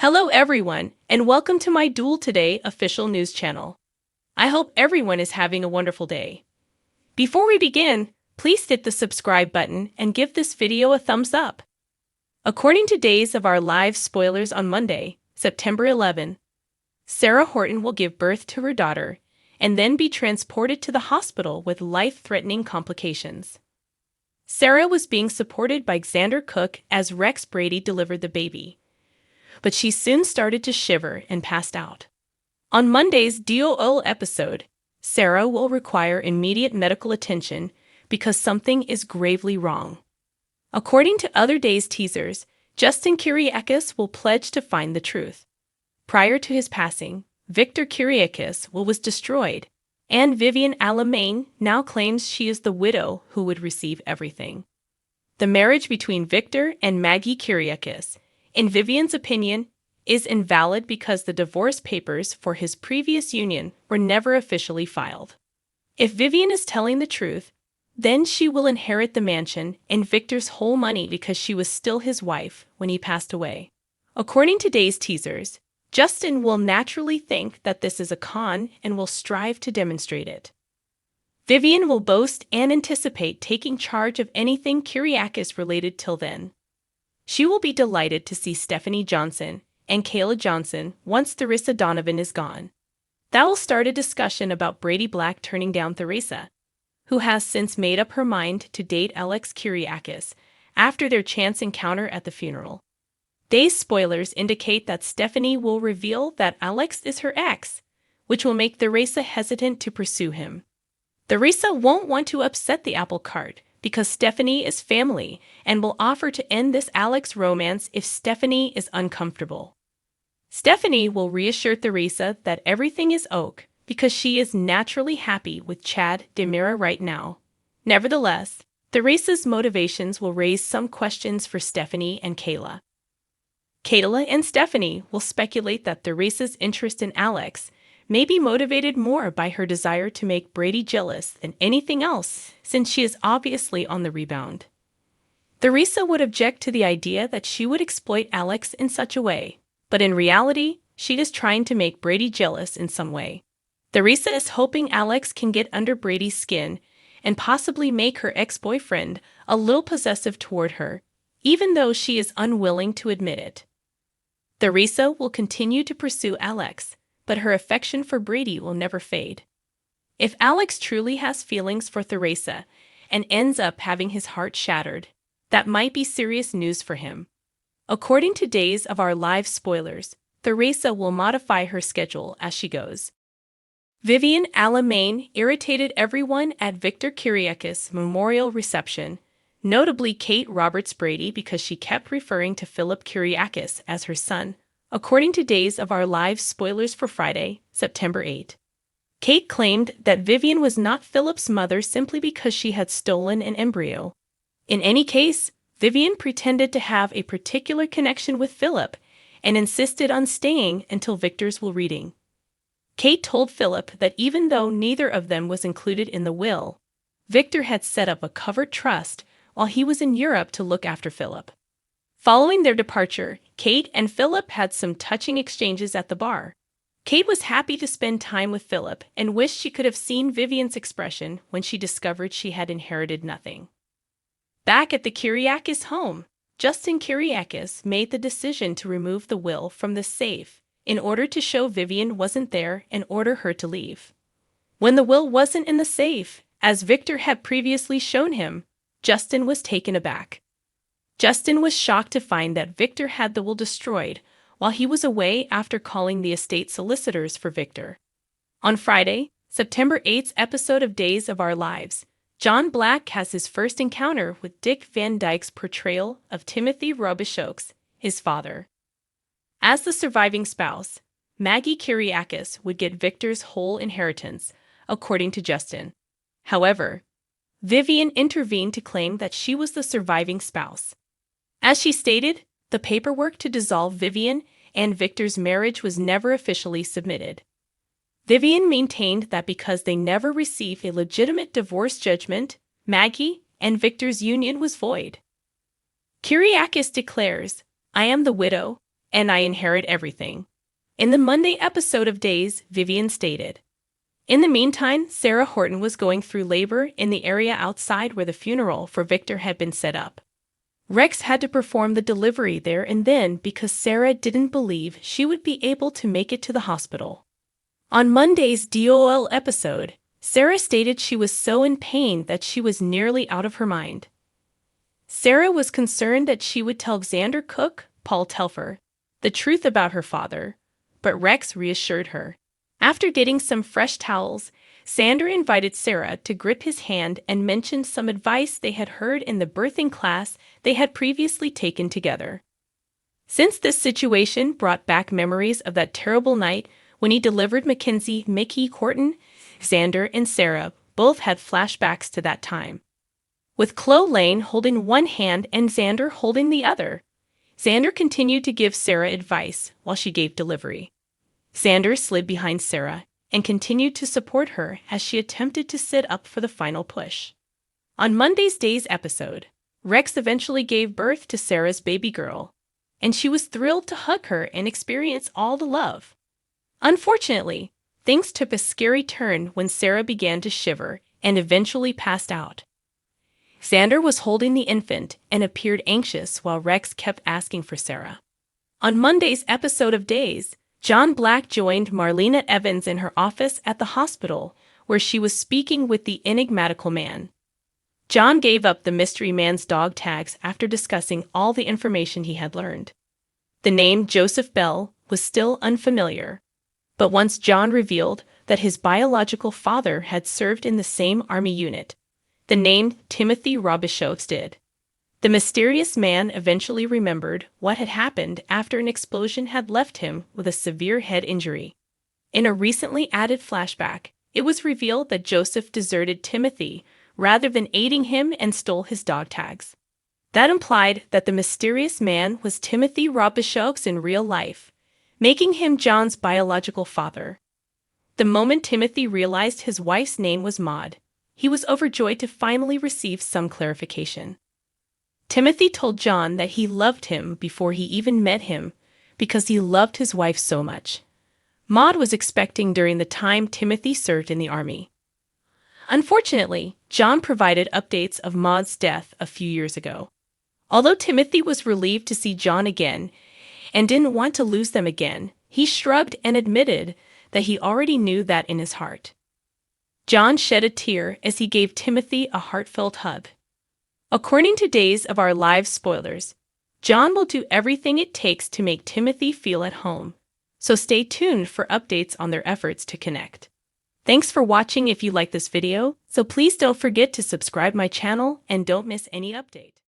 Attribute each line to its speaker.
Speaker 1: Hello everyone, and welcome to my Duel Today official news channel. I hope everyone is having a wonderful day. Before we begin, please hit the subscribe button and give this video a thumbs up. According to Days of Our Lives spoilers on Monday, September 11, Sarah Horton will give birth to her daughter and then be transported to the hospital with life-threatening complications. Sarah was being supported by Xander Cook as Rex Brady delivered the baby, but she soon started to shiver and passed out. On Monday's DOL episode, Sarah will require immediate medical attention because something is gravely wrong. According to other days' teasers, Justin Kyriakis will pledge to find the truth. Prior to his passing, Victor Kyriakis was destroyed, and Vivian Alamain now claims she is the widow who would receive everything. The marriage between Victor and Maggie Kyriakis, in Vivian's opinion, is invalid because the divorce papers for his previous union were never officially filed. If Vivian is telling the truth, then she will inherit the mansion and Victor's whole money because she was still his wife when he passed away. According to Days teasers, Justin will naturally think that this is a con and will strive to demonstrate it. Vivian will boast and anticipate taking charge of anything Kyriakis related till then. She will be delighted to see Stephanie Johnson and Kayla Johnson once Theresa Donovan is gone. That will start a discussion about Brady Black turning down Theresa, who has since made up her mind to date Alex Kyriakis after their chance encounter at the funeral. Days spoilers indicate that Stephanie will reveal that Alex is her ex, which will make Theresa hesitant to pursue him. Theresa won't want to upset the apple cart because Stephanie is family and will offer to end this Alex romance if Stephanie is uncomfortable. Stephanie will reassure Theresa that everything is ok because she is naturally happy with Chad DiMera right now. Nevertheless, Theresa's motivations will raise some questions for Stephanie and Kayla. Kayla and Stephanie will speculate that Theresa's interest in Alex may be motivated more by her desire to make Brady jealous than anything else, since she is obviously on the rebound. Theresa would object to the idea that she would exploit Alex in such a way, but in reality, she is trying to make Brady jealous in some way. Theresa is hoping Alex can get under Brady's skin and possibly make her ex-boyfriend a little possessive toward her, even though she is unwilling to admit it. Theresa will continue to pursue Alex, but her affection for Brady will never fade. If Alex truly has feelings for Theresa and ends up having his heart shattered, that might be serious news for him. According to Days of Our Lives spoilers, Theresa will modify her schedule as she goes. Vivian Alamain irritated everyone at Victor Kyriakis' memorial reception, notably Kate Roberts Brady because she kept referring to Philip Kyriakis as her son. According to Days of Our Lives spoilers for Friday, September 8. Kate claimed that Vivian was not Philip's mother simply because she had stolen an embryo. In any case, Vivian pretended to have a particular connection with Philip and insisted on staying until Victor's will reading. Kate told Philip that even though neither of them was included in the will, Victor had set up a covered trust while he was in Europe to look after Philip. Following their departure, Kate and Philip had some touching exchanges at the bar. Kate was happy to spend time with Philip and wished she could have seen Vivian's expression when she discovered she had inherited nothing. Back at the Kyriakis home, Justin Kyriakis made the decision to remove the will from the safe in order to show Vivian wasn't there and order her to leave. When the will wasn't in the safe, as Victor had previously shown him, Justin was taken aback. Justin was shocked to find that Victor had the will destroyed while he was away after calling the estate solicitors for Victor. On Friday, September 8th episode of Days of Our Lives, John Black has his first encounter with Dick Van Dyke's portrayal of Timothy Robichaud's, his father. As the surviving spouse, Maggie Kyriakis would get Victor's whole inheritance, according to Justin. However, Vivian intervened to claim that she was the surviving spouse. As she stated, the paperwork to dissolve Vivian and Victor's marriage was never officially submitted. Vivian maintained that because they never received a legitimate divorce judgment, Maggie and Victor's union was void. Kyriakis declares, "I am the widow, and I inherit everything. In the Monday episode of Days, Vivian stated. In the meantime, Sarah Horton was going through labor in the area outside where the funeral for Victor had been set up. Rex had to perform the delivery there and then because Sarah didn't believe she would be able to make it to the hospital. On Monday's DOL episode, Sarah stated she was so in pain that she was nearly out of her mind. Sarah was concerned that she would tell Xander Cook, Paul Telfer, the truth about her father, but Rex reassured her. After getting some fresh towels, Xander invited Sarah to grip his hand and mentioned some advice they had heard in the birthing class they had previously taken together. Since this situation brought back memories of that terrible night when he delivered Mackenzie Mickey Horton, Xander and Sarah both had flashbacks to that time. With Chloe Lane holding one hand and Xander holding the other, Xander continued to give Sarah advice while she gave delivery. Xander slid behind Sarah and continued to support her as she attempted to sit up for the final push. On Monday's Days episode, Rex eventually gave birth to Sarah's baby girl, and she was thrilled to hug her and experience all the love. Unfortunately, things took a scary turn when Sarah began to shiver and eventually passed out. Xander was holding the infant and appeared anxious while Rex kept asking for Sarah. On Monday's episode of Days, John Black joined Marlena Evans in her office at the hospital, where she was speaking with the enigmatical man. John gave up the mystery man's dog tags after discussing all the information he had learned. The name Joseph Bell was still unfamiliar, but once John revealed that his biological father had served in the same army unit, the name Timothy Robichaud did. The mysterious man eventually remembered what had happened after an explosion had left him with a severe head injury. In a recently added flashback, it was revealed that Joseph deserted Timothy rather than aiding him and stole his dog tags. That implied that the mysterious man was Timothy Robichaud in real life, making him John's biological father. The moment Timothy realized his wife's name was Maud, he was overjoyed to finally receive some clarification. Timothy told John that he loved him before he even met him because he loved his wife so much. Maud was expecting during the time Timothy served in the army. Unfortunately, John provided updates of Maud's death a few years ago. Although Timothy was relieved to see John again and didn't want to lose them again, he shrugged and admitted that he already knew that in his heart. John shed a tear as he gave Timothy a heartfelt hug. According to Days of Our Lives spoilers, John will do everything it takes to make Timothy feel at home, so stay tuned for updates on their efforts to connect. Thanks for watching. If you like this video, so please don't forget to subscribe my channel and don't miss any update.